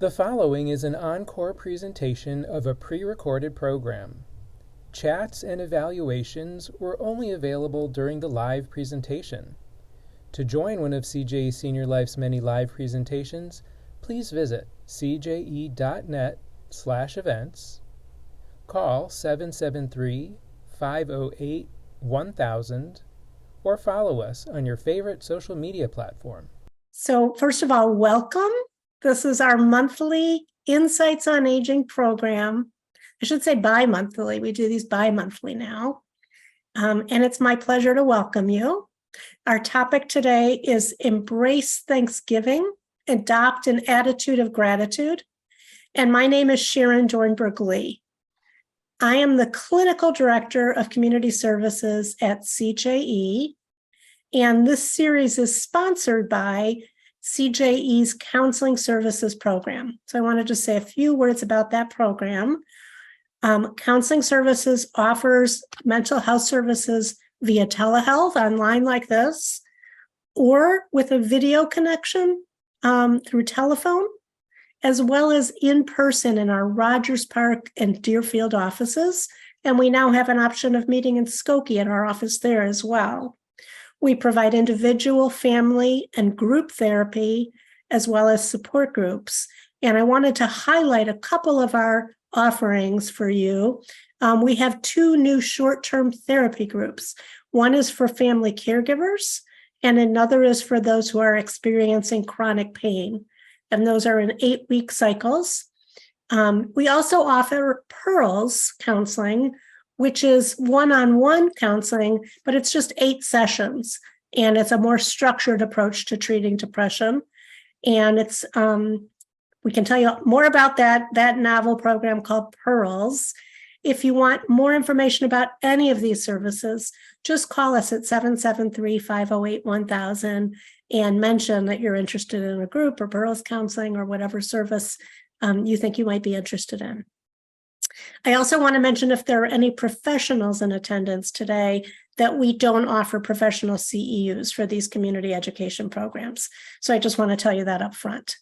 The following is an encore presentation of a pre-recorded program. Chats and evaluations were only available during the live presentation. To join one of CJE Senior Life's many live presentations, please visit cje.net/events, call 773-508-1000, or follow us on your favorite social media platform. So first of all, welcome. This is our monthly Insights on Aging program. I should say bi-monthly. We do these bi-monthly now. And it's my pleasure to welcome you. Our topic today is Embrace Thanksgiving, Adopt an Attitude of Gratitude. And my name is Sharon Dornberg-Lee. I am the Clinical Director of Community Services at CJE. And this series is sponsored by CJE's Counseling Services program. So I want to just say a few words about that program. Counseling Services offers mental health services via telehealth online like this, or with a video connection through telephone, as well as in person in our Rogers Park and Deerfield offices. And we now have an option of meeting in Skokie at our office there as well. We provide individual, family, and group therapy, as well as support groups. And I wanted to highlight a couple of our offerings for you. We have two new short-term therapy groups. One is for family caregivers, and another is for those who are experiencing chronic pain. And those are in 8-week cycles. We also offer Pearls counseling, which is one-on-one counseling, but it's just 8 sessions. And it's a more structured approach to treating depression. And it's we can tell you more about that novel program called Pearls. If you want more information about any of these services, just call us at 773-508-1000 and mention that you're interested in a group or Pearls counseling or whatever service you think you might be interested in. I also want to mention if there are any professionals in attendance today that we don't offer professional CEUs for these community education programs. So I just want to tell you that up front.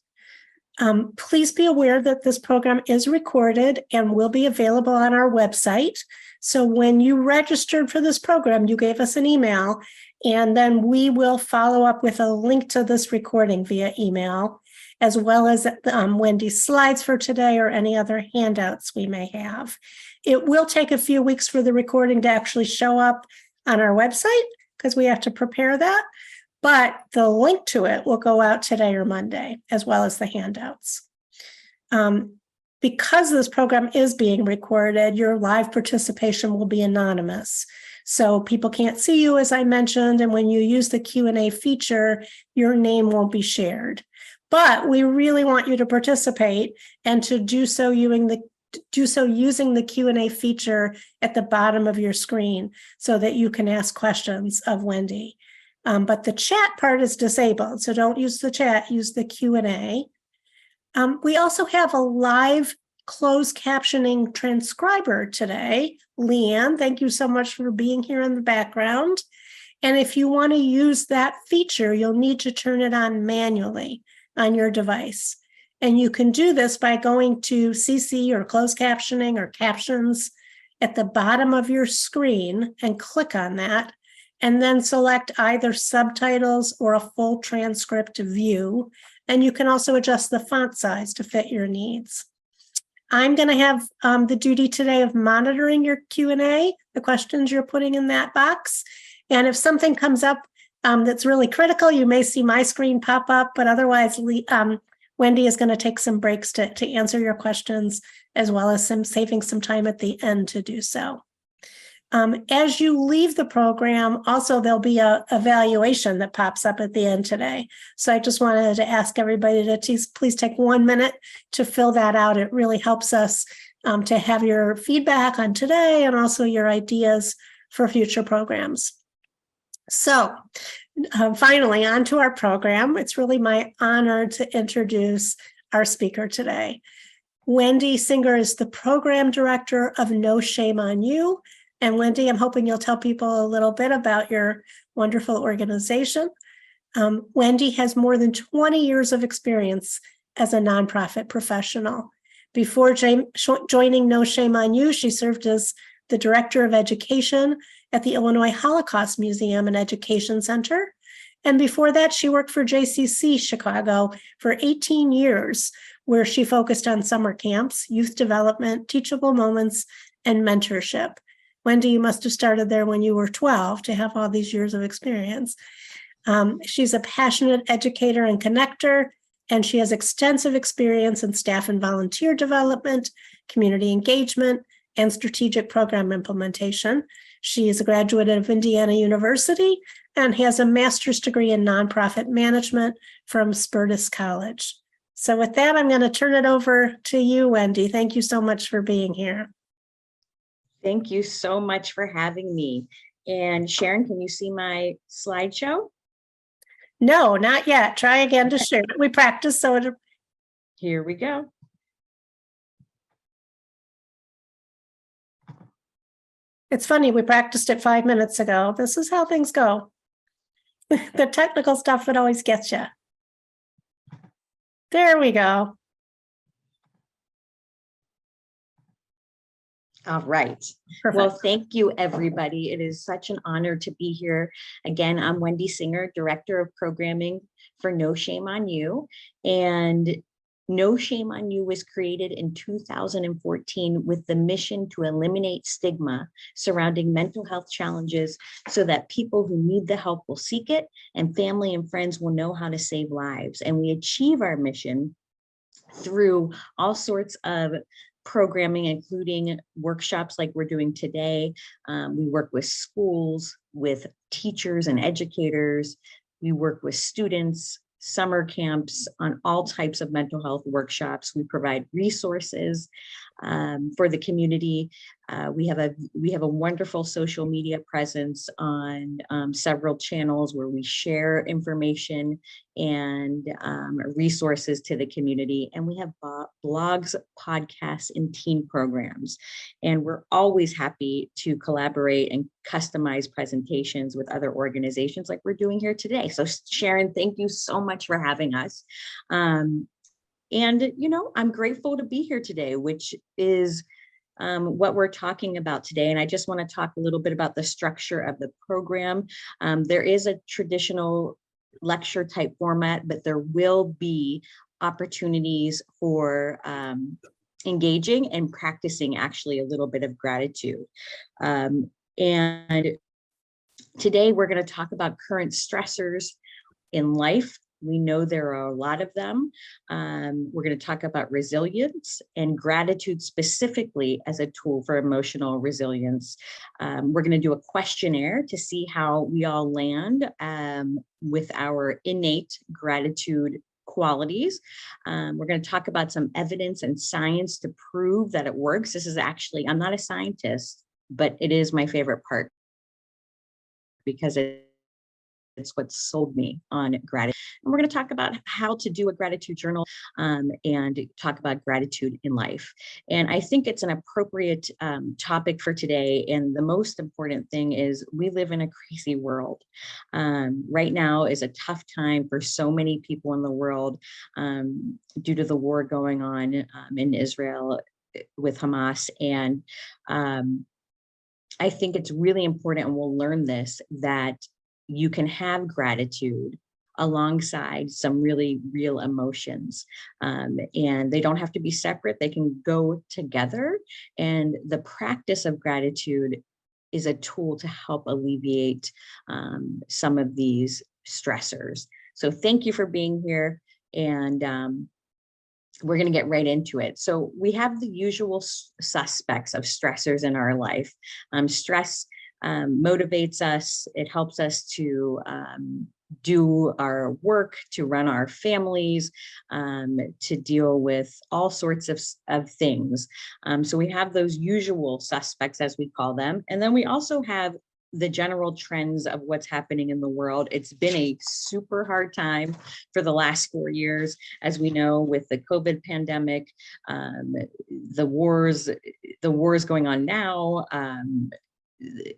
Please be aware that this program is recorded and will be available on our website. So when you registered for this program, you gave us an email, and then we will follow up with a link to this recording via email, as well as Wendy's slides for today or any other handouts we may have. It will take a few weeks for the recording to actually show up on our website because we have to prepare that, but the link to it will go out today or Monday, as well as the handouts. Because this program is being recorded, your live participation will be anonymous. So people can't see you, as I mentioned, and when you use the Q&A feature, your name won't be shared. But we really want you to participate and to do so using the Q&A feature at the bottom of your screen so that you can ask questions of Wendy. But the chat part is disabled, so don't use the chat, use the Q&A. We also have a live closed captioning transcriber today. Leanne, thank you so much for being here in the background. And if you want to use that feature, you'll need to turn it on manually on your device. And you can do this by going to CC or closed captioning or captions at the bottom of your screen and click on that, and then select either subtitles or a full transcript view. And you can also adjust the font size to fit your needs. I'm going to have the duty today of monitoring your Q&A, the questions you're putting in that box. And if something comes up that's really critical, you may see my screen pop up, but otherwise Wendy is going to take some breaks to answer your questions, as well as saving some time at the end to do so. As you leave the program, also there'll be an evaluation that pops up at the end today. So I just wanted to ask everybody to please take 1 minute to fill that out. It really helps us to have your feedback on today and also your ideas for future programs. So finally, on to our program. It's really my honor to introduce our speaker today. Wendy Singer is the program director of No Shame on You. And Wendy, I'm hoping you'll tell people a little bit about your wonderful organization. Wendy has more than 20 years of experience as a nonprofit professional. Before joining No Shame on You, she served as the Director of Education at the Illinois Holocaust Museum and Education Center. And before that, she worked for JCC Chicago for 18 years, where she focused on summer camps, youth development, teachable moments, and mentorship. Wendy, you must have started there when you were 12 to have all these years of experience. She's a passionate educator and connector, and she has extensive experience in staff and volunteer development, community engagement, and strategic program implementation. She is a graduate of Indiana University and has a master's degree in nonprofit management from Spertus College. So with that, I'm going to turn it over to you, Wendy. Thank you so much for being here. Thank you so much for having me. And Sharon, can you see my slideshow? No, not yet. Try again to share. We practiced, so Here we go. It's funny, we practiced it 5 minutes ago. This is how things go. The technical stuff that always gets you. There we go. All right. Perfect. Well, thank you, everybody. It is such an honor to be here. Again, I'm Wendy Singer, Director of Programming for No Shame on You. And No Shame on You was created in 2014 with the mission to eliminate stigma surrounding mental health challenges so that people who need the help will seek it and family and friends will know how to save lives. And we achieve our mission through all sorts of programming, including workshops like we're doing today. We work with schools, with teachers and educators. We work with students, summer camps, on all types of mental health workshops. We provide resources for the community. We have a wonderful social media presence on several channels where we share information and resources to the community. And we have blogs, podcasts, and teen programs. And we're always happy to collaborate and customize presentations with other organizations like we're doing here today. So Sharon, thank you so much for having us. And, you know, I'm grateful to be here today, which is what we're talking about today. And I just want to talk a little bit about the structure of the program. There is a traditional lecture type format, but there will be opportunities for engaging and practicing actually a little bit of gratitude. And today we're going to talk about current stressors in life. We know there are a lot of them. We're going to talk about resilience and gratitude specifically as a tool for emotional resilience. We're going to do a questionnaire to see how we all land with our innate gratitude qualities. We're going to talk about some evidence and science to prove that it works. This is actually, I'm not a scientist, but it is my favorite part because it's what sold me on gratitude. And we're going to talk about how to do a gratitude journal and talk about gratitude in life. And I think it's an appropriate topic for today. And the most important thing is we live in a crazy world. Right now is a tough time for so many people in the world due to the war going on in Israel with Hamas. And I think it's really important, and we'll learn this, that you can have gratitude alongside some really real emotions. And they don't have to be separate. They can go together. And the practice of gratitude is a tool to help alleviate some of these stressors. So thank you for being here. And we're going to get right into it. So we have the usual suspects of stressors in our life. Stress motivates us. It helps us to do our work, to run our families, to deal with all sorts of things. So we have those usual suspects, as we call them. And then we also have the general trends of what's happening in the world. It's been a super hard time for the last 4 years, as we know, with the COVID pandemic, the wars going on now,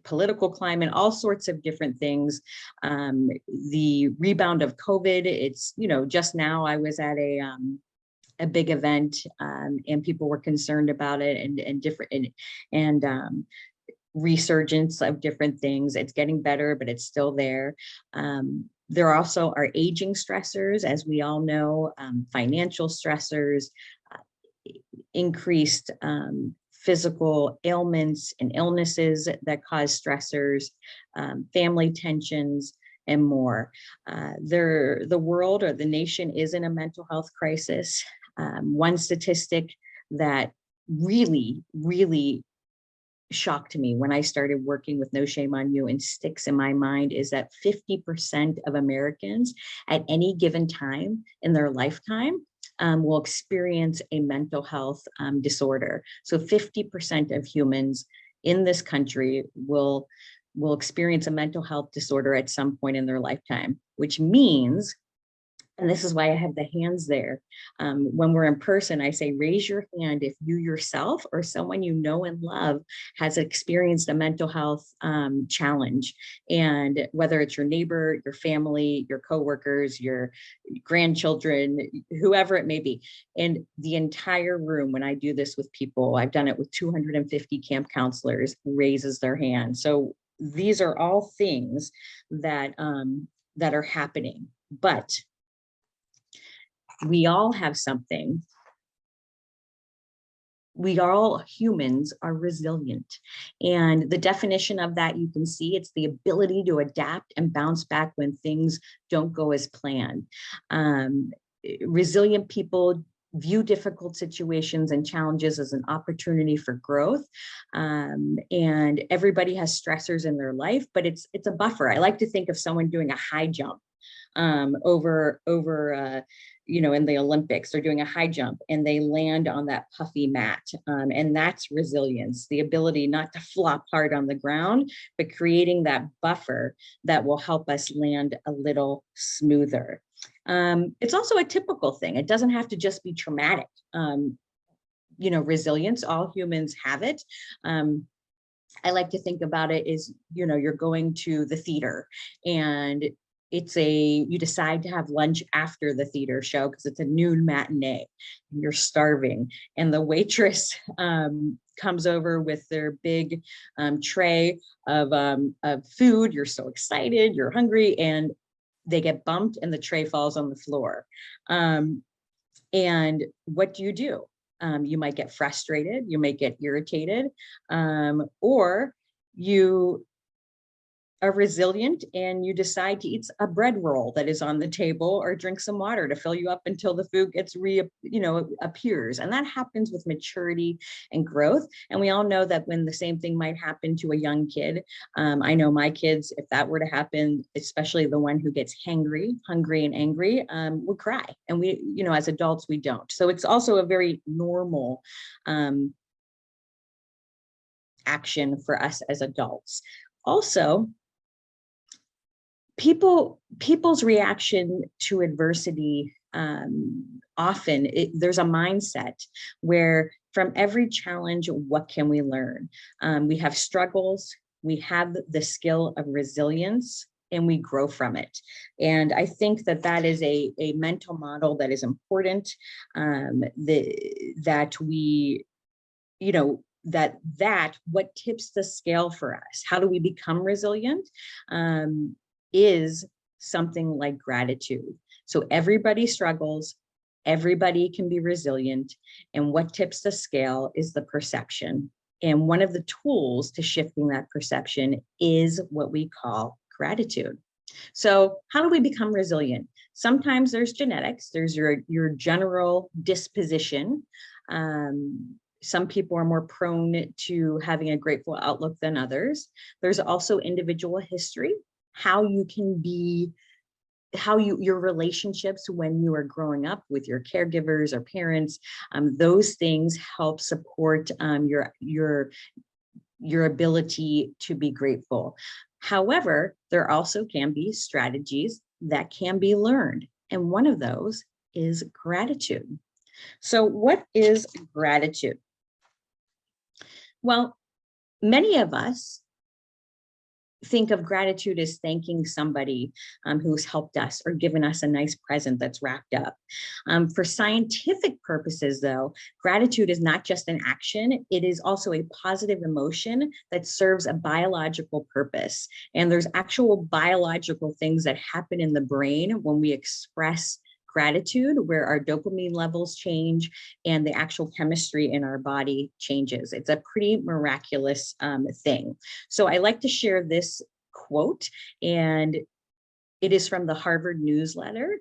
political climate, all sorts of different things. The rebound of COVID, it's, you know, just now I was at a big event, and people were concerned about it, and different, and resurgence of different things. It's getting better, but it's still there. There also are aging stressors, as we all know, financial stressors, increased physical ailments and illnesses that cause stressors, family tensions, and more. The world, or the nation, is in a mental health crisis. One statistic that really, really shocked me when I started working with No Shame on You and sticks in my mind is that 50% of Americans at any given time in their lifetime will experience a mental health disorder. So 50% of humans in this country will experience a mental health disorder at some point in their lifetime, which means, and this is why I have the hands there. When we're in person, I say, raise your hand if you yourself or someone you know and love has experienced a mental health challenge. And whether it's your neighbor, your family, your coworkers, your grandchildren, whoever it may be. And the entire room, when I do this with people, I've done it with 250 camp counselors, raises their hand. So these are all things that that are happening. But we all have something. We all, humans, are resilient. And the definition of that, you can see, it's the ability to adapt and bounce back when things don't go as planned. Resilient people view difficult situations and challenges as an opportunity for growth. And everybody has stressors in their life, but it's a buffer. I like to think of someone doing a high jump over in the Olympics. They're doing a high jump and they land on that puffy mat. And that's resilience, the ability not to flop hard on the ground, but creating that buffer that will help us land a little smoother. It's also a typical thing. It doesn't have to just be traumatic. Resilience, all humans have it. I like to think about it as, you're going to the theater and you decide to have lunch after the theater show because it's a noon matinee and you're starving. And the waitress comes over with their big tray of food. You're so excited, you're hungry, and they get bumped and the tray falls on the floor. And what do? You might get frustrated, you might get irritated, or you are resilient and you decide to eat a bread roll that is on the table or drink some water to fill you up until the food gets appears. And that happens with maturity and growth. And we all know that when the same thing might happen to a young kid. I know my kids, if that were to happen, especially the one who gets hungry and angry, would cry. And we, as adults, we don't. So it's also a very normal action for us as adults. Also, people's reaction to adversity, often there's a mindset where from every challenge, what can we learn? We have struggles, we have the skill of resilience, and we grow from it. And I think that is a mental model that is important, that we, that what tips the scale for us, how do we become resilient, is something like gratitude. So everybody struggles, everybody can be resilient, and what tips the scale is the perception. And one of the tools to shifting that perception is what we call gratitude. So how do we become resilient? Sometimes there's genetics, there's your general disposition. Some people are more prone to having a grateful outlook than others. There's also individual history, how you can be, your relationships when you are growing up with your caregivers or parents, those things help support your ability to be grateful. However, there also can be strategies that can be learned. And one of those is gratitude. So what is gratitude? Well, many of us think of gratitude as thanking somebody who's helped us or given us a nice present that's wrapped up. For scientific purposes, though, gratitude is not just an action, it is also a positive emotion that serves a biological purpose. And there's actual biological things that happen in the brain when we express gratitude, where our dopamine levels change and the actual chemistry in our body changes. It's a pretty miraculous thing. So I like to share this quote, and it is from the Harvard newsletter.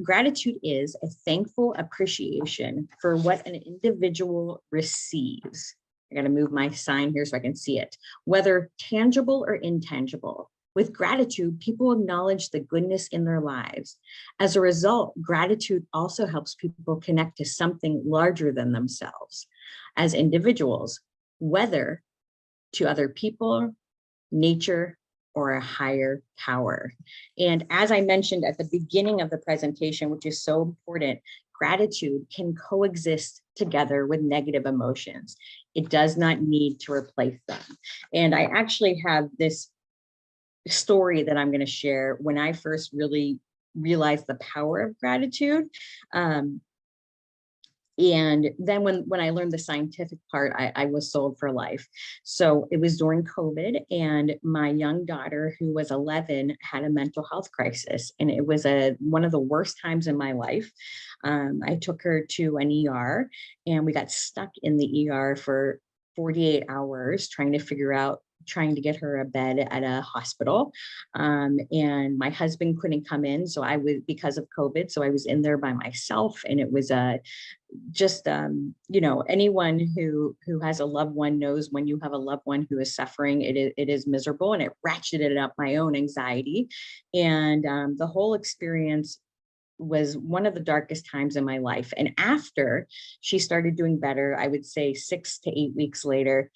Gratitude is a thankful appreciation for what an individual receives. I got to move my sign here so I can see it, whether tangible or intangible. With gratitude, people acknowledge the goodness in their lives. As a result, gratitude also helps people connect to something larger than themselves as individuals, whether to other people, nature, or a higher power. And as I mentioned at the beginning of the presentation, which is so important, gratitude can coexist together with negative emotions. It does not need to replace them. And I actually have this story that I'm going to share when I first really realized the power of gratitude. And then when I learned the scientific part, I was sold for life. So it was during COVID, and my young daughter, who was 11, had a mental health crisis. And it was one of the worst times in my life. I took her to an ER, and we got stuck in the ER for 48 hours trying to get her a bed at a hospital. And my husband couldn't come in. So I was, because of COVID, so I was in there by myself. And it was anyone who has a loved one knows when you have a loved one who is suffering, it is miserable, and it ratcheted up my own anxiety. And the whole experience was one of the darkest times in my life. And after she started doing better, I would say 6 to 8 weeks later,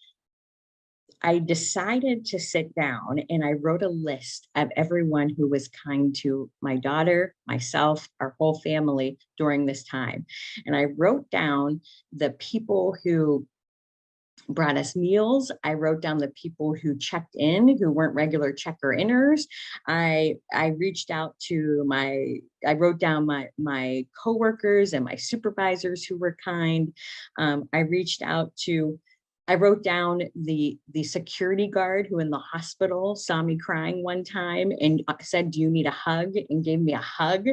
I decided to sit down and I wrote a list of everyone who was kind to my daughter, myself, our whole family during this time. And I wrote down the people who brought us meals. I wrote down the people who checked in, who weren't regular checker-inners. I wrote down my coworkers and my supervisors who were kind. I wrote down the security guard who in the hospital saw me crying one time and said, "Do you need a hug?" and gave me a hug.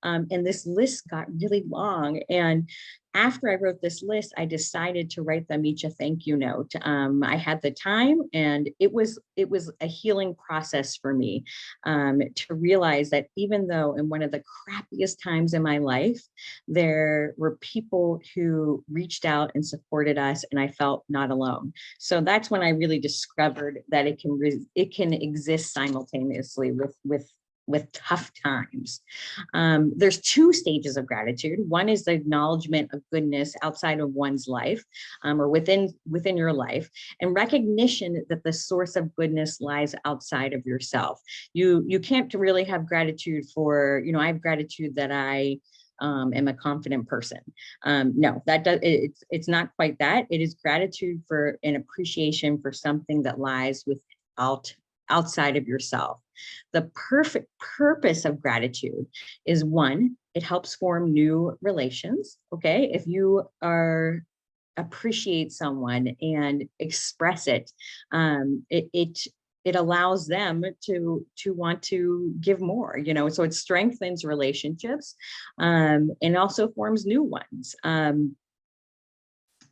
And this list got really long. And after I wrote this list, I decided to write them each a thank you note. I had the time, and it was a healing process for me to realize that even though in one of the crappiest times in my life, there were people who reached out and supported us, and I felt not alone. So that's when I really discovered that it can exist simultaneously with tough times. There's 2 stages of gratitude. One is the acknowledgement of goodness outside of one's life, or within your life, and recognition that the source of goodness lies outside of yourself. You can't really have gratitude for, I have gratitude that I am a confident person. No, it's not quite that. It is gratitude for an appreciation for something that lies outside of yourself. The perfect purpose of gratitude is, 1, it helps form new relations. Okay. If you appreciate someone and express it, it allows them to want to give more, so it strengthens relationships, and also forms new ones.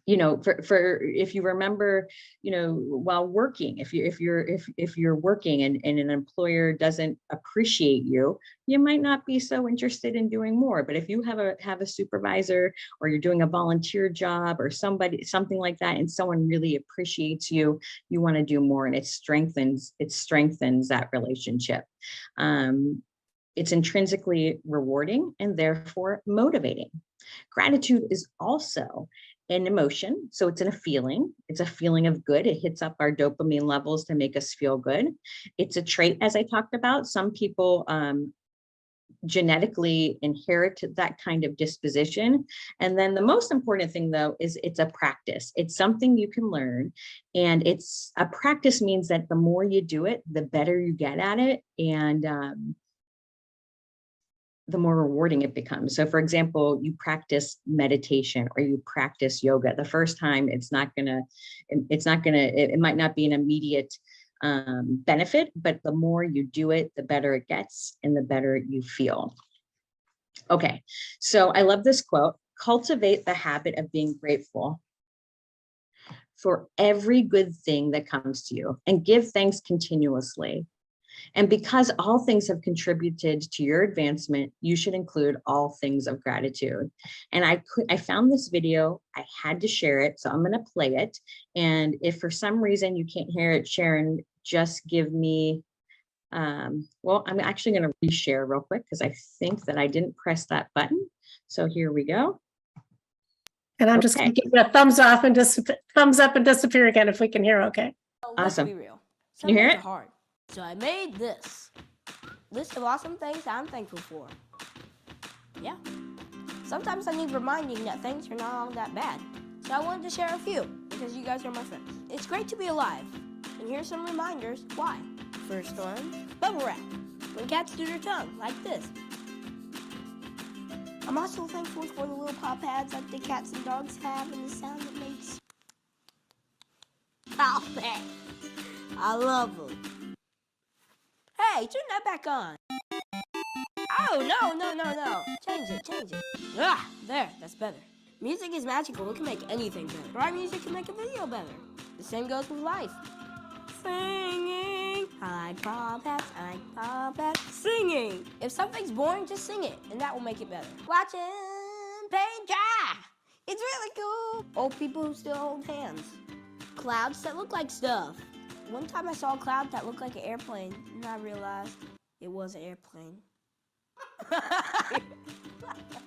For if you remember, while working, if you're working and an employer doesn't appreciate you, you might not be so interested in doing more. But if you have a supervisor, or you're doing a volunteer job or something like that, and someone really appreciates you, you want to do more, and it strengthens that relationship. It's intrinsically rewarding and therefore motivating. Gratitude is also an emotion. So it's a feeling. It's a feeling of good. It hits up our dopamine levels to make us feel good. It's a trait, as I talked about. Some people genetically inherit that kind of disposition. And then the most important thing, though, is it's a practice. It's something you can learn. And it's a practice means that the more you do it, the better you get at it. And the more rewarding it becomes. So for example, you practice meditation or you practice yoga. The first time it might not be an immediate benefit, but the more you do it, the better it gets and the better you feel. Okay, so I love this quote: cultivate the habit of being grateful for every good thing that comes to you and give thanks continuously. And because all things have contributed to your advancement, you should include all things of gratitude. And I found this video, I had to share it, so I'm going to play it. And if for some reason you can't hear it, Sharon, just give me, well, I'm actually going to reshare real quick because I think that I didn't press that button. So here we go. And I'm just going to give you a thumbs up and disappear again if we can hear okay. Awesome. Let's be real. Can you hear Things it? are hard. So I made this list of awesome things I'm thankful for. Yeah. Sometimes I need reminding that things are not all that bad. So I wanted to share a few because you guys are my friends. It's great to be alive. And here's some reminders why. First one, bubble wrap. When cats do their tongue, like this. I'm also thankful for the little paw pads like the cats and dogs have and the sound it makes. Paw pads. I love them. Hey, turn that back on. Oh, no. Change it. Ah, there, that's better. Music is magical. It can make anything better. Right music can make a video better. The same goes with life. Singing. I like paw pats. Singing. If something's boring, just sing it, and that will make it better. Watching paint dry. It's really cool. Old people who still hold hands. Clouds that look like stuff. One time I saw a cloud that looked like an airplane, and I realized it was an airplane.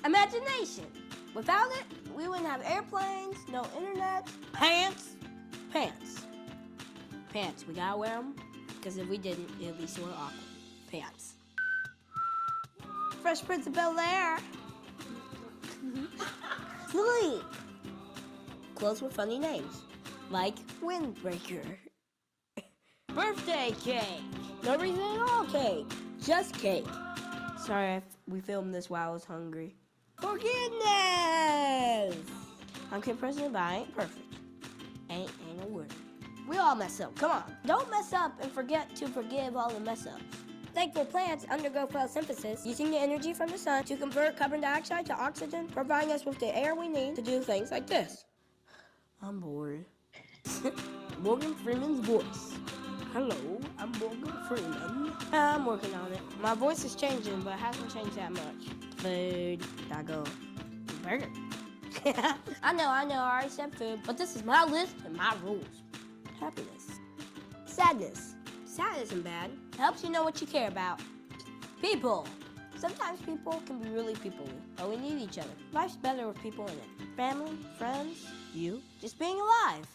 Imagination. Without it, we wouldn't have airplanes, no internet. Pants. We gotta wear them, because if we didn't, it would be sort of awkward. Pants. Fresh Prince of Bel-Air. Sleep. Clothes with funny names, like Windbreaker. Birthday cake. No reason at all cake. Just cake. Sorry, we filmed this while I was hungry. Forgiveness. I'm Kid President, but I ain't perfect. Ain't a word. We all mess up. Come on. Don't mess up and forget to forgive all the mess ups. Thankful plants undergo photosynthesis, using the energy from the sun to convert carbon dioxide to oxygen, providing us with the air we need to do things like this. I'm bored. Morgan Freeman's voice. Hello, I'm Morgan Freeman. I'm working on it. My voice is changing, but it hasn't changed that much. Food. Taco. Burger. I know, I already said food, but this is my list and my rules. Happiness. Sadness. Sad isn't bad. It helps you know what you care about. People. Sometimes people can be really people-y, but we need each other. Life's better with people in it. Family, friends, you. Just being alive.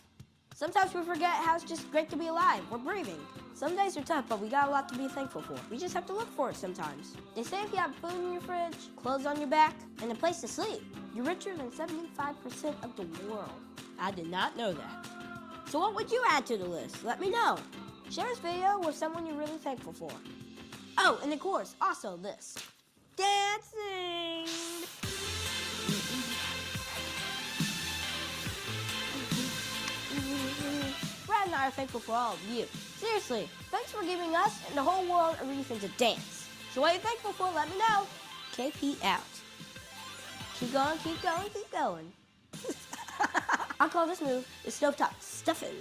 Sometimes we forget how it's just great to be alive. We're breathing. Some days are tough, but we got a lot to be thankful for. We just have to look for it sometimes. They say if you have food in your fridge, clothes on your back, and a place to sleep, you're richer than 75% of the world. I did not know that. So what would you add to the list? Let me know. Share this video with someone you're really thankful for. Oh, and of course, also this. Dancing! Brad and I are thankful for all of you. Seriously, thanks for giving us and the whole world a reason to dance. So what are you thankful for? Let me know. KP out. Keep going. I'll call this move the stovetop stuffing.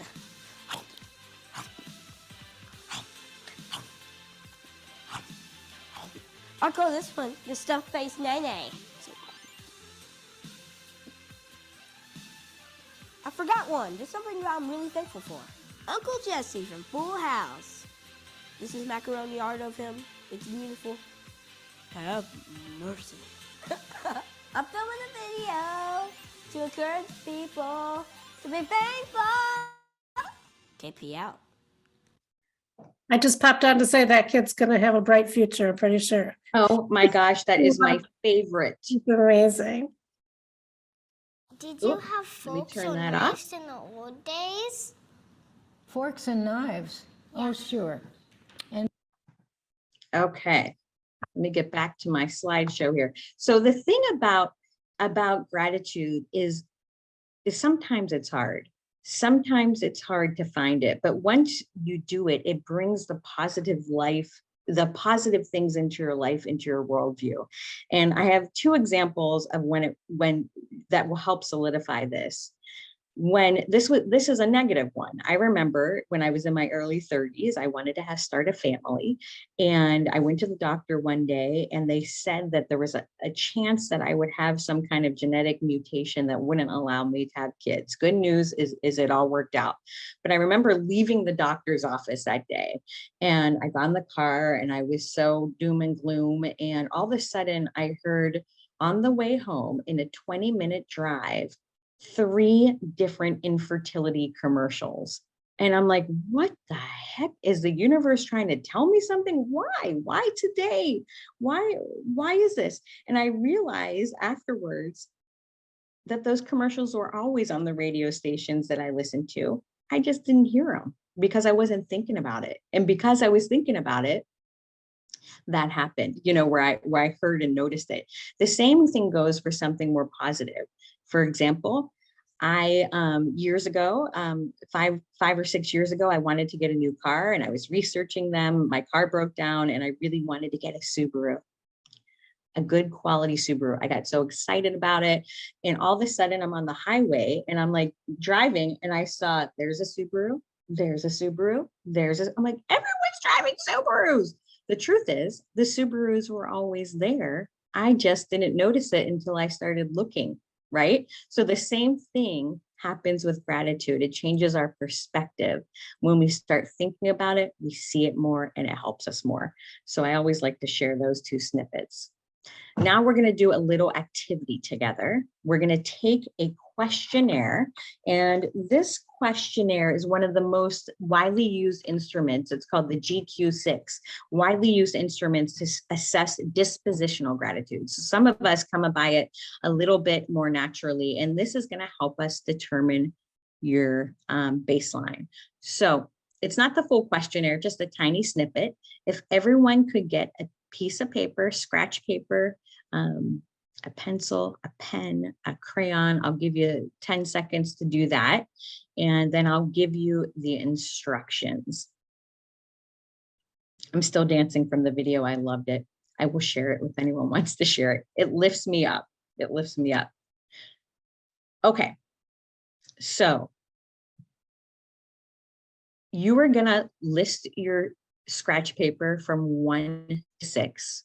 I'll call this one the stuffed face nay. I forgot one. There's something that I'm really thankful for. Uncle Jesse from Full House. This is macaroni art of him. It's beautiful. Have mercy. I'm filming a video to encourage people to be thankful. KP out. I just popped on to say that kid's going to have a bright future, I'm pretty sure. Oh my gosh, that is my favorite. It's amazing. Did Oop, you have let me forks turn or that off. knives in the old days? Forks and knives. Oh, sure. Okay, let me get back to my slideshow here. So the thing about gratitude is sometimes it's hard. Sometimes it's hard to find it, but once you do it, it brings the positive things into your life, into your worldview. And I have two examples of when that will help solidify this. When this is a negative one. I remember when I was in my early 30s, I wanted to start a family, and I went to the doctor one day and they said that there was a chance that I would have some kind of genetic mutation that wouldn't allow me to have kids. Good news is it all worked out. But I remember leaving the doctor's office that day, and I got in the car and I was so doom and gloom, and all of a sudden I heard on the way home in a 20-minute drive 3 different infertility commercials. And I'm like, what the heck? Is the universe trying to tell me something? Why today? Why is this? And I realized afterwards that those commercials were always on the radio stations that I listened to. I just didn't hear them because I wasn't thinking about it. And because I was thinking about it, that happened, where I heard and noticed it. The same thing goes for something more positive. For example, I years ago, 5 or 6 years ago, I wanted to get a new car and I was researching them. My car broke down and I really wanted to get a Subaru, a good quality Subaru. I got so excited about it. And all of a sudden I'm on the highway and I'm like driving and I saw there's a Subaru, there's a Subaru, I'm like, everyone's driving Subarus. The truth is the Subarus were always there. I just didn't notice it until I started looking, right? So the same thing happens with gratitude. It changes our perspective. When we start thinking about it, we see it more and it helps us more. So I always like to share those 2 snippets. Now we're going to do a little activity together. We're going to take a questionnaire, and this questionnaire is one of the most widely used instruments. It's called the GQ6, widely used instruments to assess dispositional gratitude. So some of us come by it a little bit more naturally, and this is going to help us determine your baseline. So it's not the full questionnaire, just a tiny snippet. If everyone could get a piece of paper, scratch paper, a pencil, a pen, a crayon. I'll give you 10 seconds to do that. And then I'll give you the instructions. I'm still dancing from the video. I loved it. I will share it with anyone who wants to share it. It lifts me up. It lifts me up. Okay. So you are going to list your scratch paper from 1 to 6.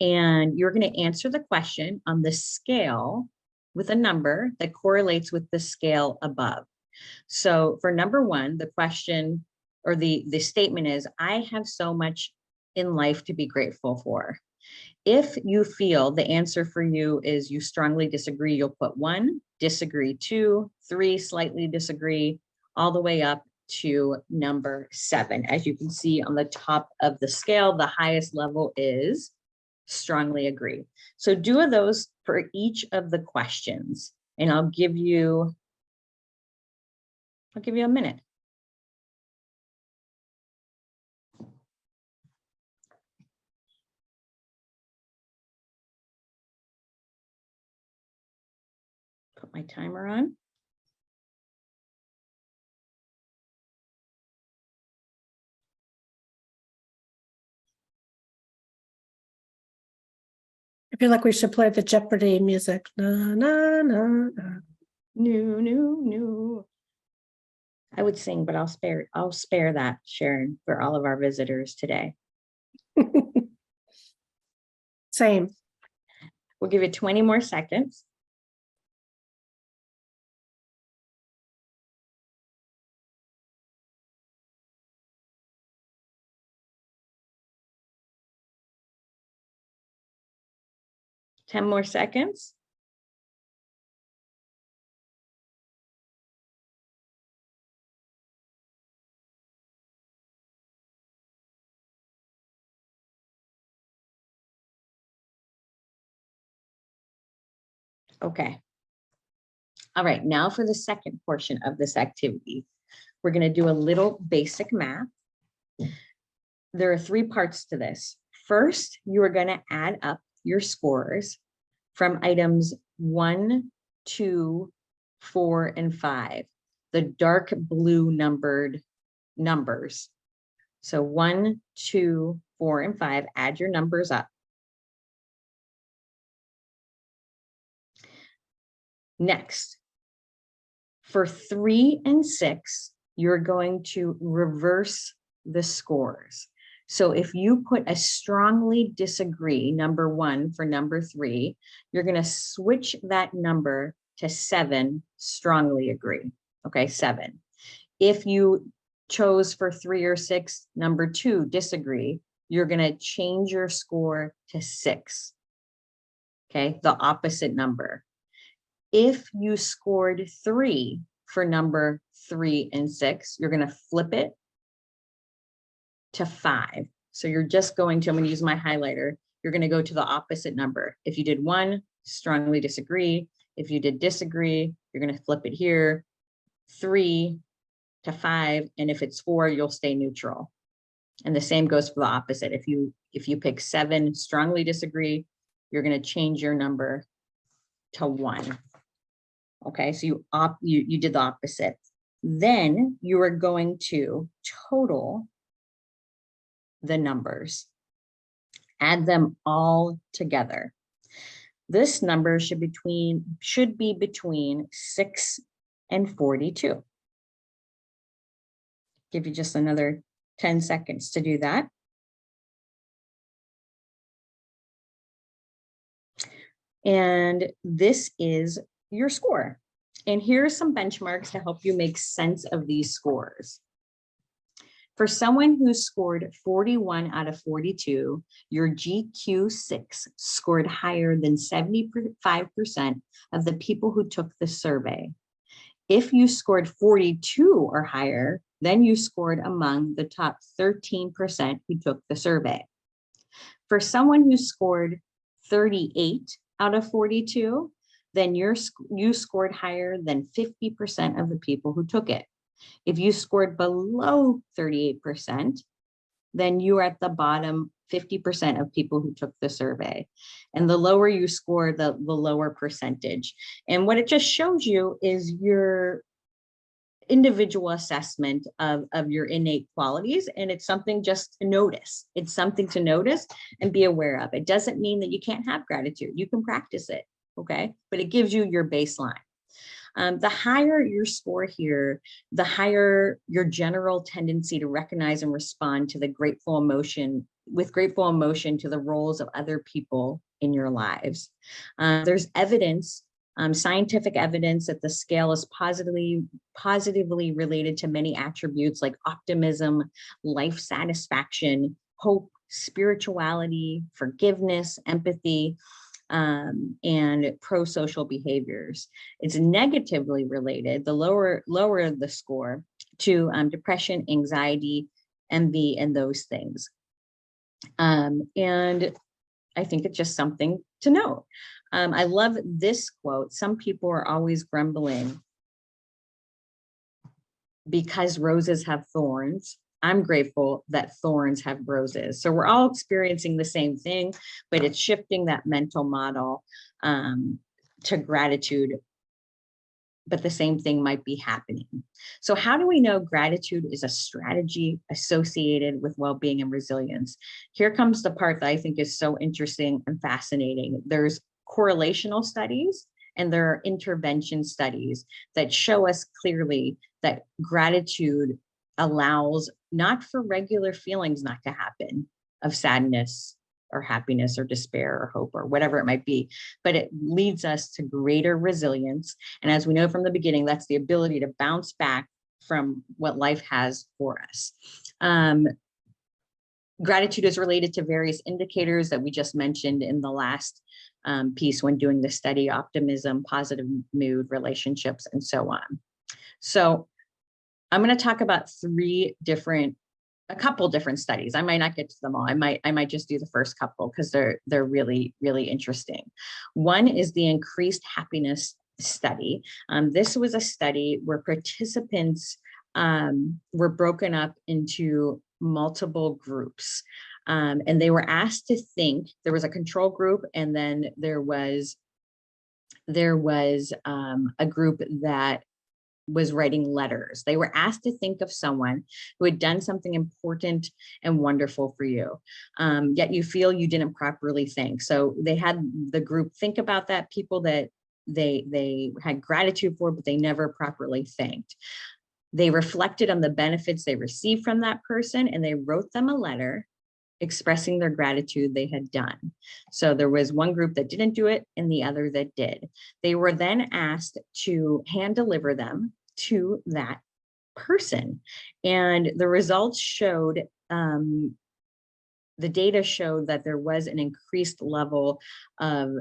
And you're going to answer the question on the scale with a number that correlates with the scale above. So for number 1, the question or the statement is, I have so much in life to be grateful for. If you feel the answer for you is you strongly disagree, you'll put 1, disagree 2, 3, slightly disagree, all the way up to number 7. As you can see on the top of the scale, the highest level is strongly agree. So do those for each of the questions, and I'll give you a minute. Put my timer on. I feel like we should play the Jeopardy music. Na, na, na, na. No. I would sing, but I'll spare that, Sharon, for all of our visitors today. Same. We'll give it 20 more seconds. Ten more seconds. Okay. All right, now for the second portion of this activity, we're going to do a little basic math. There are 3 parts to this. First, you are going to add up your scores from items 1, 2, 4, and 5, the dark blue numbered numbers. So 1, 2, 4, and 5, add your numbers up. Next, for 3 and 6, you're going to reverse the scores. So if you put a strongly disagree, number 1 for number 3, you're going to switch that number to 7, strongly agree. Okay, 7. If you chose for 3 or 6, number 2, disagree, you're going to change your score to 6. Okay, the opposite number. If you scored 3 for number 3 and 6, you're going to flip it to 5. So you're just going to, I'm going to use my highlighter. You're going to go to the opposite number. If you did 1, strongly disagree. If you did disagree, you're going to flip it here, 3 to 5. And if it's 4, you'll stay neutral. And the same goes for the opposite. If you pick 7, strongly disagree, you're going to change your number to 1. Okay, so you did the opposite. Then you are going to total the numbers, add them all together. This number should be between 6 and 42. Give you just another 10 seconds to do that. And this is your score. And here are some benchmarks to help you make sense of these scores. For someone who scored 41 out of 42, your GQ6 scored higher than 75% of the people who took the survey. If you scored 42 or higher, then you scored among the top 13% who took the survey. For someone who scored 38 out of 42, then you scored higher than 50% of the people who took it. If you scored below 38%, then you are at the bottom 50% of people who took the survey. And the lower you score, the lower percentage. And what it just shows you is your individual assessment of your innate qualities. And it's something just to notice. It's something to notice and be aware of. It doesn't mean that you can't have gratitude. You can practice it, okay? But it gives you your baseline. The higher your score here, the higher your general tendency to recognize and respond to the grateful emotion to the roles of other people in your lives. There's evidence, scientific evidence that the scale is positively related to many attributes like optimism, life satisfaction, hope, spirituality, forgiveness, empathy, and pro-social behaviors. It's negatively related, the lower the score, to depression, anxiety, envy, and those things. And I think it's just something to note. I love this quote. Some people are always grumbling because roses have thorns. I'm grateful that thorns have roses. So we're all experiencing the same thing, but it's shifting that mental model to gratitude, but the same thing might be happening. So how do we know gratitude is a strategy associated with well-being and resilience? Here comes the part that I think is so interesting and fascinating. There's correlational studies and there are intervention studies that show us clearly that gratitude allows not for regular feelings not to happen of sadness or happiness or despair or hope or whatever it might be, but it leads us to greater resilience. And as we know from the beginning, that's the ability to bounce back from what life has for us. Gratitude is related to various indicators that we just mentioned in the last piece when doing the study: optimism, positive mood, relationships, and so on. So I'm going to talk about 3 different a couple different studies. I might not get to them all. I might just do the first couple because they're really, really interesting. One is the increased happiness study. This was a study where participants were broken up into multiple groups. And they were asked to think. There was a control group, and then there was a group that was writing letters. They were asked to think of someone who had done something important and wonderful for you, yet you feel you didn't properly thank. So they had the group think about that people that they had gratitude for, but they never properly thanked. They reflected on the benefits they received from that person, and they wrote them a letter expressing their gratitude they had done. So there was one group that didn't do it and the other that did. They were then asked to hand deliver them to that person. And the results showed, the data showed that there was an increased level of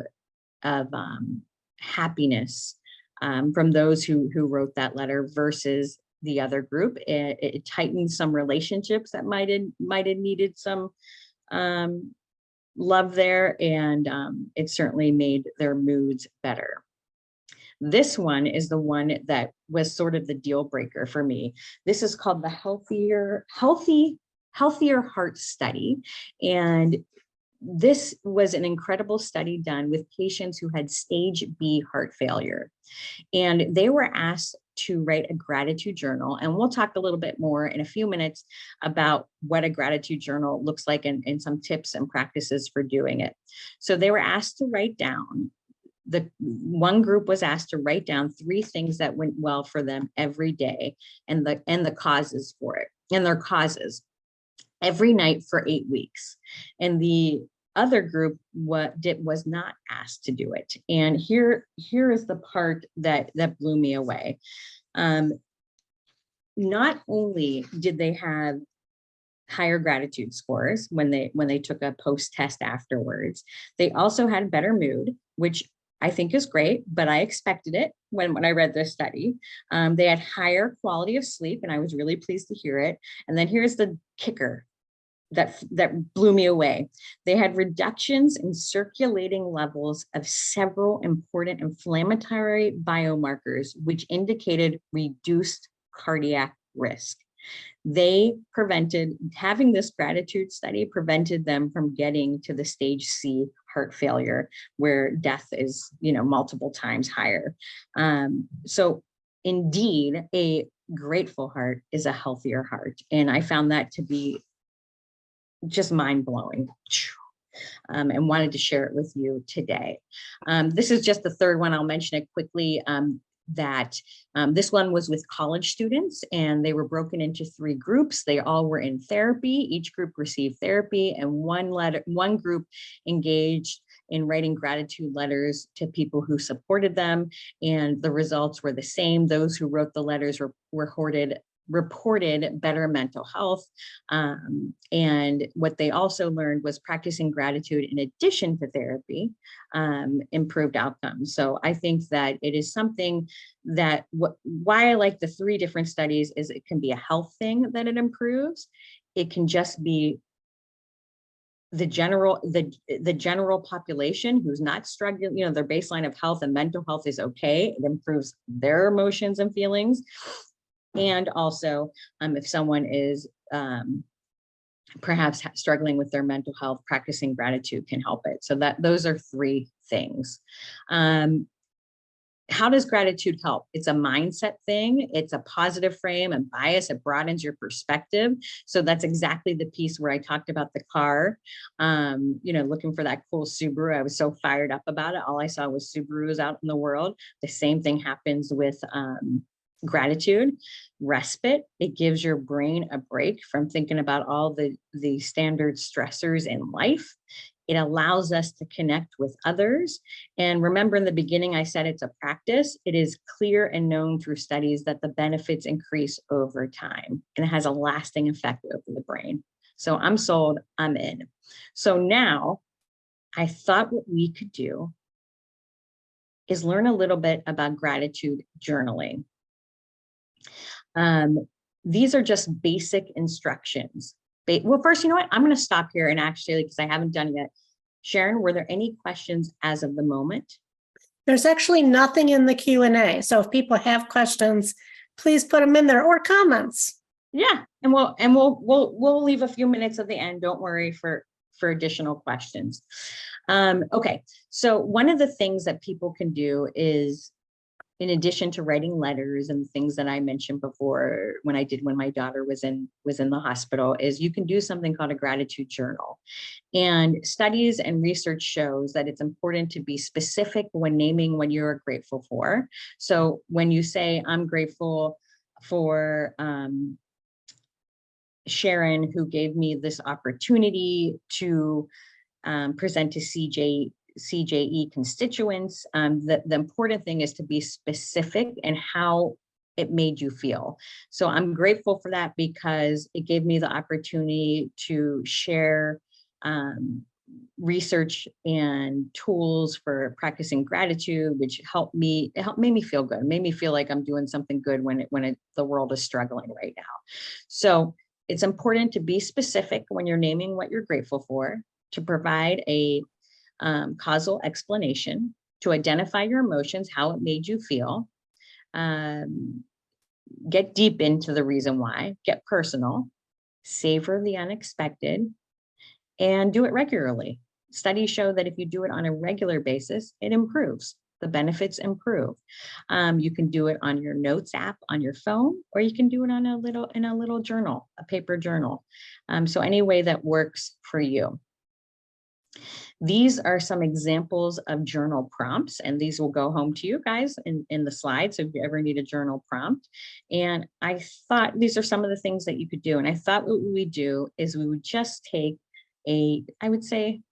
happiness from those who wrote that letter versus the other group. It tightened some relationships that might have needed some love there, and it certainly made their moods better. This one is the one that was sort of the deal breaker for me. This is called the Healthier Heart Study, and this was an incredible study done with patients who had stage B heart failure. And they were asked to write a gratitude journal. And we'll talk a little bit more in a few minutes about what a gratitude journal looks like and some tips and practices for doing it. So they were asked to write down, the one group was asked to write down 3 things that went well for them every day and the causes for it, and their causes every night for 8 weeks. And the other group was not asked to do it. And here is the part that blew me away. Not only did they have higher gratitude scores when they took a post-test afterwards, they also had better mood, which I think is great, but I expected it when I read this study. They had higher quality of sleep, and I was really pleased to hear it. And then here's the kicker that blew me away. They had reductions in circulating levels of several important inflammatory biomarkers, which indicated reduced cardiac risk. Having this gratitude study prevented them from getting to the stage C heart failure, where death is, multiple times higher. So indeed, a grateful heart is a healthier heart. And I found that to be just mind-blowing, and wanted to share it with you today. This is just the third one. I'll mention it quickly. This one was with college students, and they were broken into 3 groups. They all were in therapy. Each group received therapy, and one group engaged in writing gratitude letters to people who supported them, and the results were the same. Those who wrote the letters reported better mental health. And what they also learned was practicing gratitude in addition to therapy improved outcomes. So I think that it is something that why I like the 3 different studies is it can be a health thing that it improves. It can just be the general population who's not struggling, their baseline of health and mental health is okay. It improves their emotions and feelings. And also, if someone is perhaps struggling with their mental health, practicing gratitude can help it. So those are 3 things. How does gratitude help? It's a mindset thing. It's a positive frame and bias. It broadens your perspective. So that's exactly the piece where I talked about the car, looking for that cool Subaru. I was so fired up about it. All I saw was Subarus out in the world. The same thing happens with gratitude. Respite. It gives your brain a break from thinking about all the standard stressors in life. It allows us to connect with others. And remember, in the beginning, I said it's a practice. It is clear and known through studies that the benefits increase over time, and it has a lasting effect over the brain. So I'm sold, I'm in. So now I thought what we could do is learn a little bit about gratitude journaling. These are just basic instructions. Well, first, you know what? I'm going to stop here and actually, because I haven't done it yet. Sharon, were there any questions as of the moment? There's actually nothing in the Q&A. So if people have questions, please put them in there, or comments. Yeah, and we'll leave a few minutes at the end. Don't worry for additional questions. Okay, so one of the things that people can do is, in addition to writing letters and things that I mentioned before when my daughter was in the hospital, is you can do something called a gratitude journal. And studies and research shows that it's important to be specific when naming what you're grateful for. So when you say, I'm grateful for Sharon, who gave me this opportunity to present to CJE constituents, the important thing is to be specific and how it made you feel. So I'm grateful for that because it gave me the opportunity to share research and tools for practicing gratitude, which made me feel good. It made me feel like I'm doing something good when the world is struggling right now. So it's important to be specific when you're naming what you're grateful for, to provide a causal explanation, to identify your emotions, how it made you feel, get deep into the reason why, get personal, savor the unexpected, and do it regularly. Studies show that if you do it on a regular basis, it improves. The benefits improve. You can do it on your notes app on your phone, or you can do it on in a little journal, a paper journal. So any way that works for you. These are some examples of journal prompts, and these will go home to you guys in the slides if you ever need a journal prompt. And I thought these are some of the things that you could do. And I thought what we would do is we would just take I would say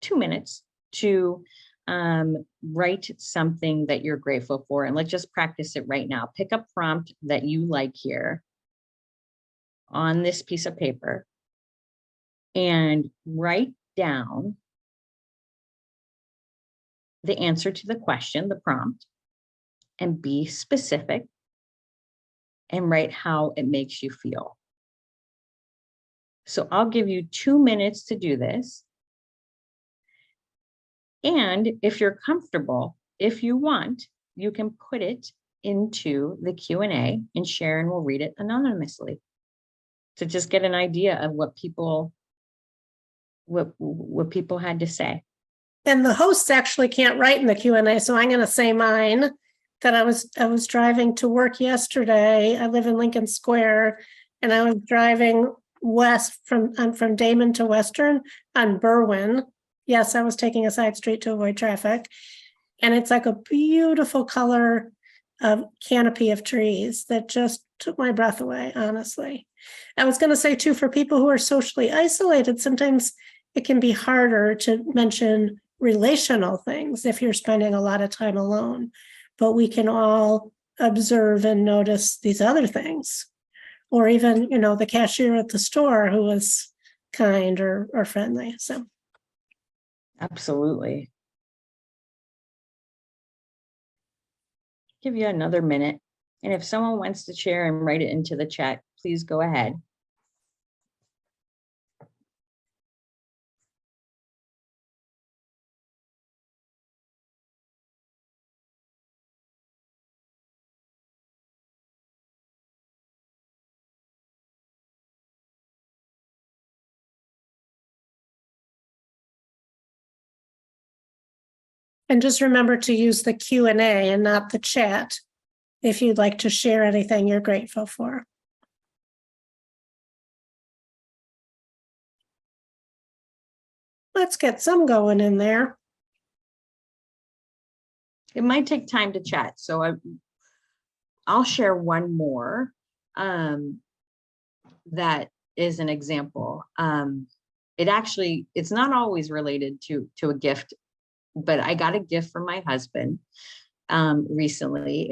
2 minutes to write something that you're grateful for. And let's just practice it right now. Pick a prompt that you like here on this piece of paper and write down the answer to the question, the prompt, and be specific and write how it makes you feel. So I'll give you 2 minutes to do this. And if you're comfortable, if you want, you can put it into the Q&A and Sharon will read it anonymously to just get an idea of what people had to say. And the hosts actually can't write in the Q&A, so I'm going to say mine. That I was driving to work yesterday. I live in Lincoln Square, and I was driving west from Damon to Western on Berwyn. Yes, I was taking a side street to avoid traffic, and it's like a beautiful color canopy of trees that just took my breath away. Honestly, I was going to say too, for people who are socially isolated, sometimes it can be harder to mention relational things if you're spending a lot of time alone. But we can all observe and notice these other things, or even, the cashier at the store who was kind or friendly. So, absolutely. Give you another minute, and if someone wants to share and write it into the chat, please go ahead. and just remember to use the Q&A and not the chat if you'd like to share anything you're grateful for. Let's get some going in there. It might take time to chat, so I'll share one more that is an example. It's not always related to a gift, but I got a gift from my husband recently.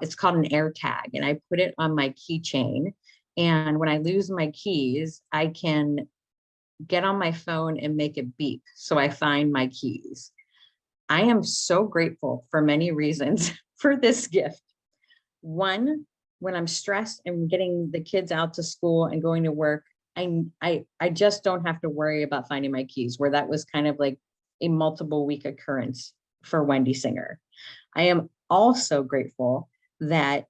It's called an air tag, and I put it on my keychain. And when I lose my keys, I can get on my phone and make it beep so I find my keys. I am so grateful for many reasons for this gift. One, when I'm stressed and getting the kids out to school and going to work, I just don't have to worry about finding my keys, where that was kind of like a multiple week occurrence for Wendy Singer. I am also grateful that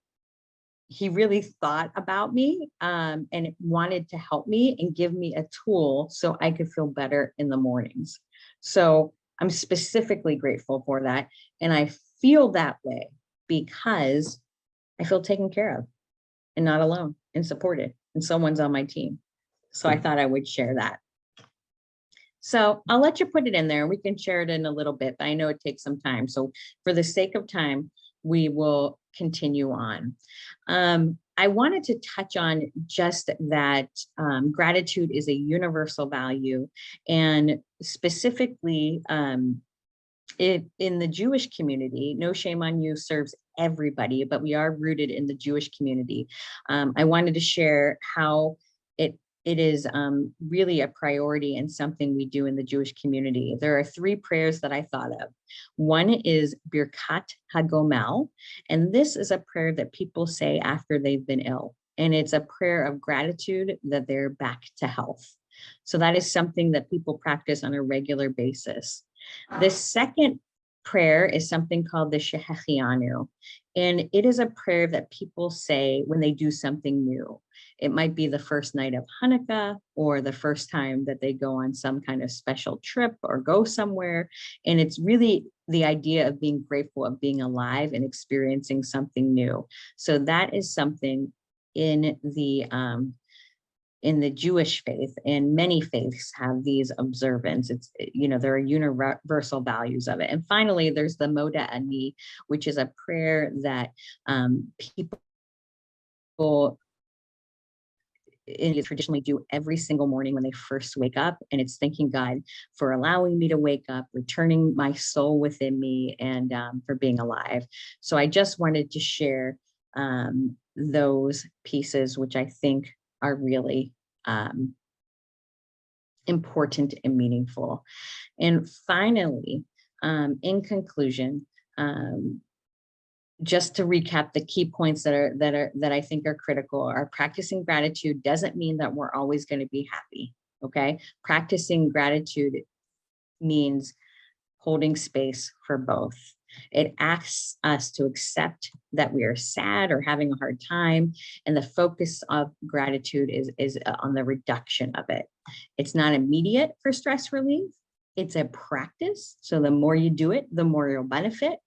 he really thought about me and wanted to help me and give me a tool so I could feel better in the mornings. So I'm specifically grateful for that. And I feel that way because I feel taken care of and not alone and supported, and someone's on my team. So I thought I would share that. So I'll let you put it in there. We can share it in a little bit, but I know it takes some time. So for the sake of time, we will continue on. I wanted to touch on just that gratitude is a universal value, and specifically in the Jewish community, No Shame on You serves everybody, but we are rooted in the Jewish community. I wanted to share how it is really a priority and something we do in the Jewish community. There are 3 prayers that I thought of. One is Birkat HaGomel, and this is a prayer that people say after they've been ill. And it's a prayer of gratitude that they're back to health. So that is something that people practice on a regular basis. The second prayer is something called the Shehechianu, and it is a prayer that people say when they do something new. It might be the first night of Hanukkah or the first time that they go on some kind of special trip or go somewhere. And it's really the idea of being grateful, of being alive and experiencing something new. So that is something in the Jewish faith, and many faiths have these observance. It's, there are universal values of it. And finally, there's the Moda Ani, which is a prayer that people traditionally do every single morning when they first wake up. And it's thanking God for allowing me to wake up, returning my soul within me, and for being alive. So I just wanted to share those pieces, which I think are really important and meaningful. And finally, in conclusion, just to recap the key points that I think are critical are: practicing gratitude doesn't mean that we're always going to be happy. Okay. Practicing gratitude means holding space for both. It asks us to accept that we are sad or having a hard time. And the focus of gratitude is on the reduction of it. It's not immediate for stress relief. It's a practice. So the more you do it, the more you'll benefit.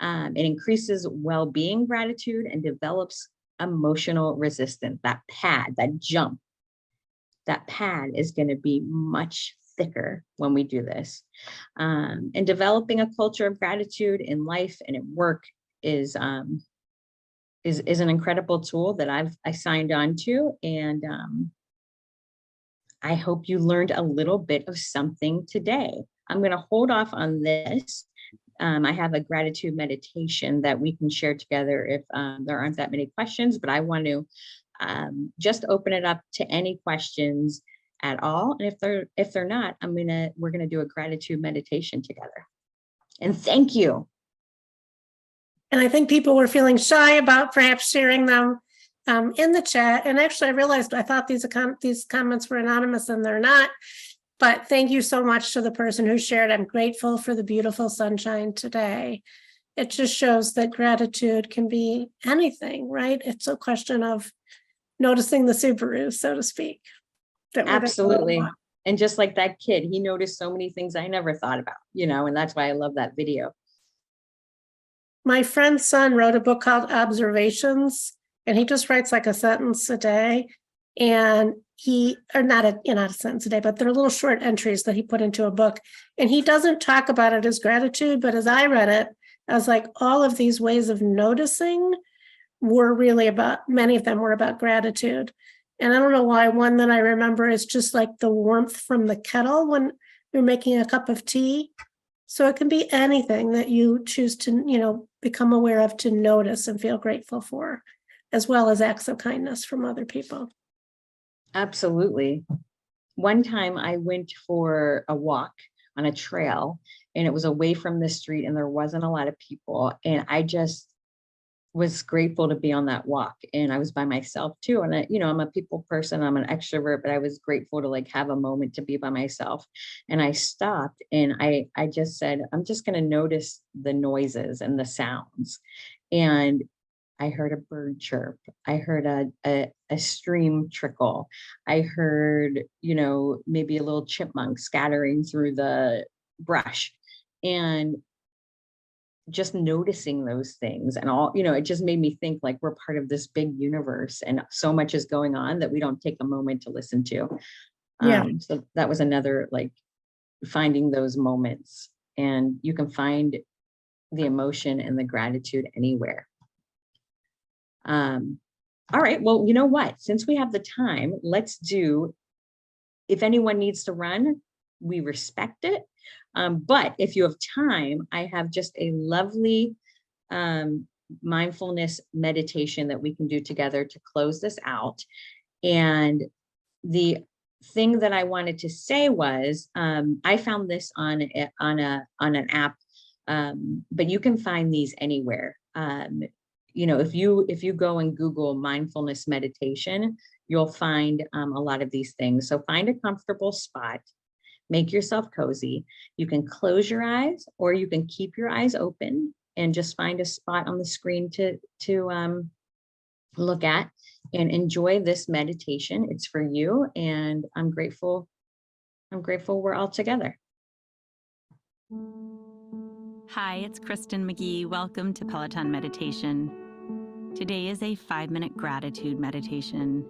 It increases well-being gratitude and develops emotional resistance. That pad, that jump, that pad is going to be much thicker when we do this. And developing a culture of gratitude in life and at work is an incredible tool that I signed on to. And I hope you learned a little bit of something today. I'm going to hold off on this. I have a gratitude meditation that we can share together if there aren't that many questions, but I want to just open it up to any questions at all. And if they're not, we're gonna do a gratitude meditation together. And thank you. And I think people were feeling shy about perhaps sharing them in the chat. And actually, I realized I thought these comments were anonymous, and they're not. But thank you so much to the person who shared. I'm grateful for the beautiful sunshine today. It just shows that gratitude can be anything, right? It's a question of noticing the Subaru, so to speak. Absolutely. And just like that kid, he noticed so many things I never thought about, and that's why I love that video. My friend's son wrote a book called Observations, and he just writes like a sentence a day. And not a sentence a day, but they're little short entries that he put into a book. And he doesn't talk about it as gratitude, but as I read it, I was like, all of these ways of noticing were really many of them were about gratitude. And I don't know why one that I remember is just like the warmth from the kettle when you're making a cup of tea. So it can be anything that you choose to, become aware of, to notice and feel grateful for, as well as acts of kindness from other people. Absolutely. One time I went for a walk on a trail, and it was away from the street and there wasn't a lot of people. And I just was grateful to be on that walk, and I was by myself too. And I'm a people person, I'm an extrovert, but I was grateful to like have a moment to be by myself. And I stopped and I just said, I'm just going to notice the noises and the sounds. And I heard a bird chirp. I heard a stream trickle. I heard, maybe a little chipmunk scattering through the brush. And just noticing those things and all, it just made me think like we're part of this big universe and so much is going on that we don't take a moment to listen to. Yeah. So that was another, like, finding those moments, and you can find the emotion and the gratitude anywhere. All right, well, you know what, since we have the time, let's do, if anyone needs to run, we respect it. But if you have time, I have just a lovely mindfulness meditation that we can do together to close this out. And the thing that I wanted to say was, I found this on an app, but you can find these anywhere. If you go and Google mindfulness meditation, you'll find a lot of these things. So find a comfortable spot, make yourself cozy. You can close your eyes or you can keep your eyes open and just find a spot on the screen to look at and enjoy this meditation. It's for you, and I'm grateful we're all together. Hi, it's Kristen McGee. Welcome to Peloton Meditation. Today is a 5-minute gratitude meditation.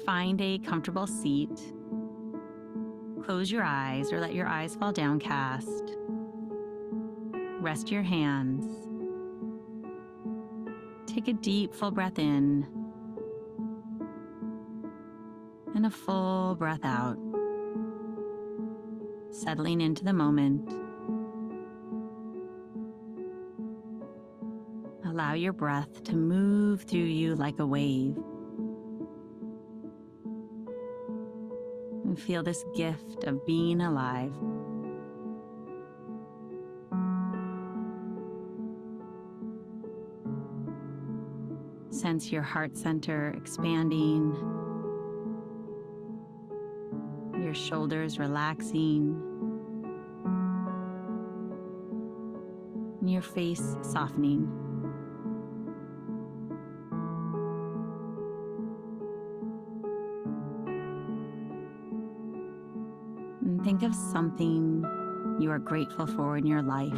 Find a comfortable seat. Close your eyes or let your eyes fall downcast. Rest your hands. Take a deep, full breath in and a full breath out. Settling into the moment. Allow your breath to move through you like a wave. And feel this gift of being alive. Sense your heart center expanding, your shoulders relaxing, and your face softening. And think of something you are grateful for in your life.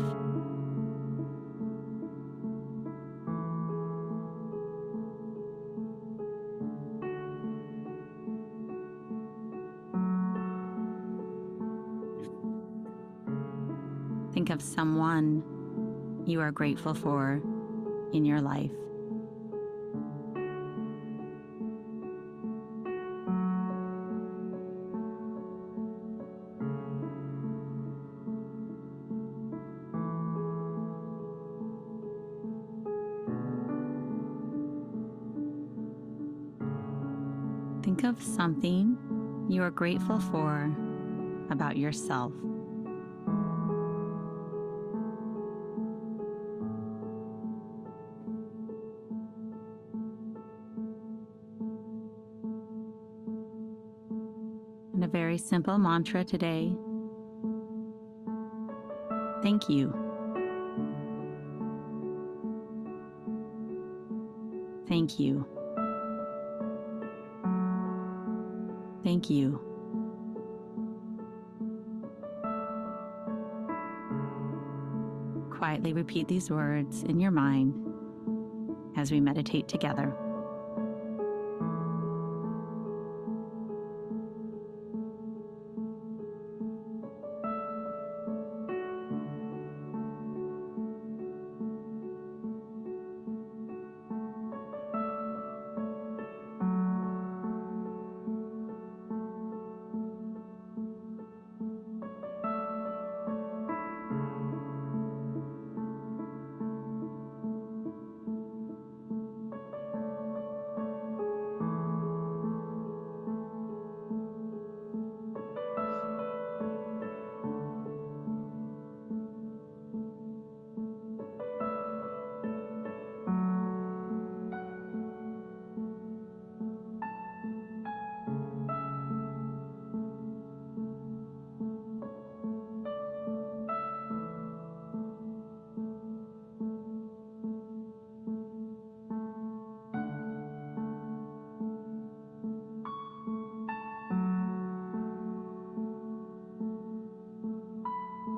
Think of someone you are grateful for in your life. Think of something you are grateful for about yourself. And a very simple mantra today. Thank you. Thank you. Thank you. Quietly repeat these words in your mind as we meditate together.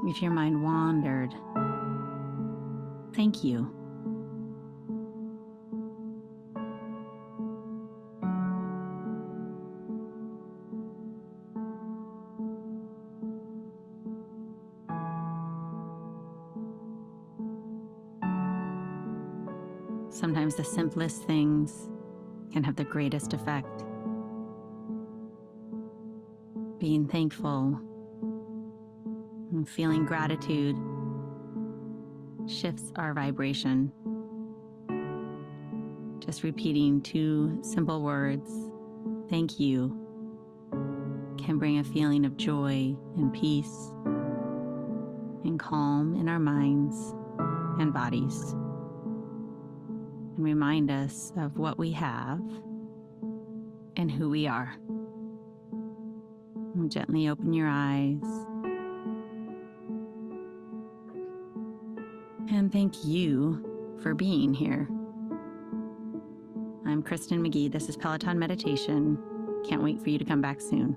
If your mind wandered, thank you. Sometimes the simplest things can have the greatest effect. Being thankful and feeling gratitude shifts our vibration. Just repeating 2 simple words, thank you, can bring a feeling of joy and peace and calm in our minds and bodies, and remind us of what we have and who we are. And gently open your eyes. And thank you for being here. I'm Kristen McGee. This is Peloton Meditation. Can't wait for you to come back soon.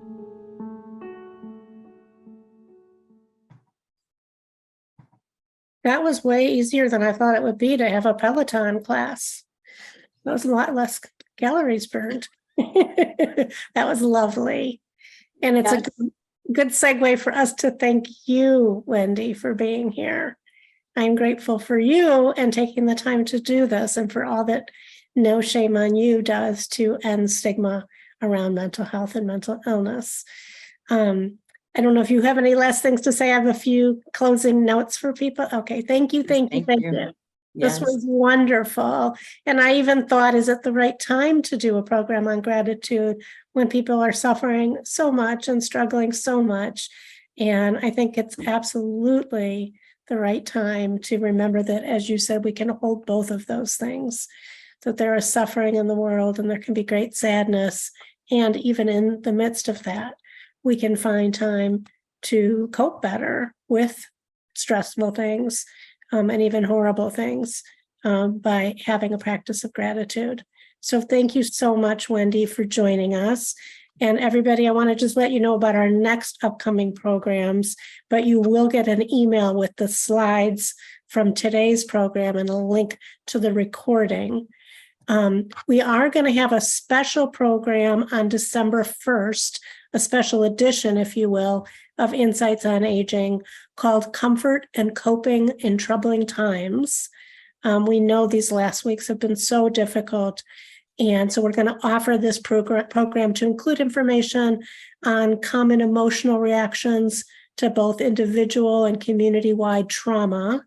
That was way easier than I thought it would be to have a Peloton class. That was a lot less calories burned. That was lovely. And it's Yes. a good segue for us to thank you, Wendy, for being here. I'm grateful for you and taking the time to do this, and for all that No Shame on You does to end stigma around mental health and mental illness. I don't know if you have any last things to say. I have a few closing notes for people. Okay, thank you. Thank you. This Yes. was wonderful. And I even thought, is it the right time to do a program on gratitude when people are suffering so much and struggling so much? And I think it's absolutely the right time to remember that, as you said, we can hold both of those things, that there is suffering in the world and there can be great sadness. And even in the midst of that, we can find time to cope better with stressful things and even horrible things by having a practice of gratitude. So thank you so much, Wendy, for joining us. And everybody, I want to just let you know about our next upcoming programs, but you will get an email with the slides from today's program and a link to the recording. We are going to have a special program on December 1st, a special edition, if you will, of Insights on Aging called Comfort and Coping in Troubling Times. We know these last weeks have been so difficult. And so we're going to offer this program to include information on common emotional reactions to both individual and community-wide trauma.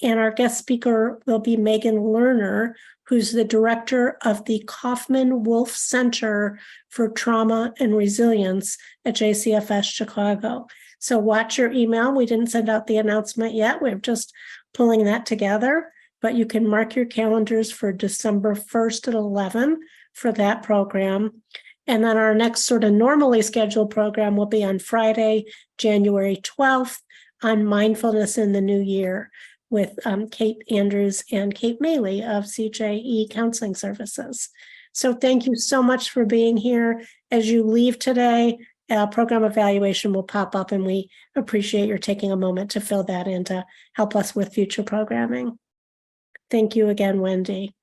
And our guest speaker will be Megan Lerner, who's the director of the Kaufman Wolf Center for Trauma and Resilience at JCFS Chicago. So watch your email. We didn't send out the announcement yet. We're just pulling that together, but you can mark your calendars for December 1st at 11 for that program. And then our next sort of normally scheduled program will be on Friday, January 12th on Mindfulness in the New Year with Kate Andrews and Kate Maley of CJE Counseling Services. So thank you so much for being here. As you leave today, program evaluation will pop up, and we appreciate your taking a moment to fill that in to help us with future programming. Thank you again, Wendy.